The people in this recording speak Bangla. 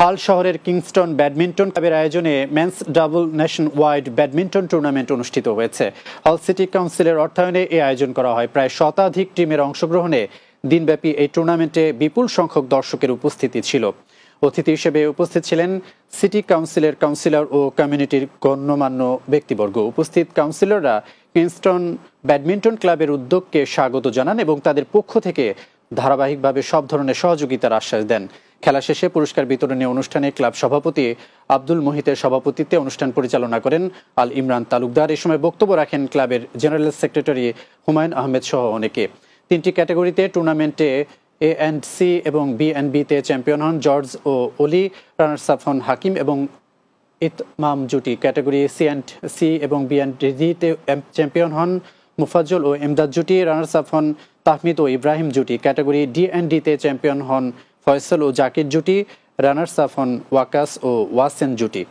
হাল শহরের কিংস্টন ব্যাডমিন্টন ক্লাবের আয়োজনে men's double nationwide badminton tournament অনুষ্ঠিত হয়েছে। হল সিটি কাউন্সিলের অর্থায়নে এই আয়োজন করা হয়। প্রায় শতাধিক টিমের অংশগ্রহণে দিনব্যাপী এই টুর্নামেন্টে বিপুল সংখ্যক দর্শকের উপস্থিতি ছিল। অতিথি হিসেবে উপস্থিত ছিলেন সিটি কাউন্সিলের কাউন্সিলর ও কমিউনিটির গণ্যমান্য ব্যক্তিবর্গ। উপস্থিত কাউন্সিলররা কিংস্টন ব্যাডমিন্টন ক্লাবের উদ্যোগকে স্বাগত জানান এবং তাদের পক্ষ থেকে ধারাবাহিকভাবে সব ধরনের সহযোগিতার আশ্বাস দেন। খেলা শেষে পুরস্কার বিতরণী অনুষ্ঠানে ক্লাব সভাপতি আব্দুল মুহিতের সভাপতিত্বে অনুষ্ঠান পরিচালনা করেন আল ইমরান তালুকদার। এ সময় বক্তব্য রাখেন ক্লাবের জেনারেল সেক্রেটারি হুমায়ুন আহমেদ সহ অনেকে। 3টি ক্যাটাগরিতে টুর্নামেন্টে A&C এবং B&Bতে চ্যাম্পিয়ন হন জর্জ ও অলি, রানার্স আপ হন হাকিম এবং ইতমাম জুটি। ক্যাটাগরি C&C এবং B&Dতে চ্যাম্পিয়ন হন মুফাজ্জল ও এমদাদ জুটি, রানার্স আপ হন তাহমিদ ও ইব্রাহিম জুটি। ক্যাটাগরি D&Dতে চ্যাম্পিয়ন হন ফয়সাল ও জাকির জুটি, রানার্স আপ হন ওয়াকাস ও ওয়াসেন জুটি।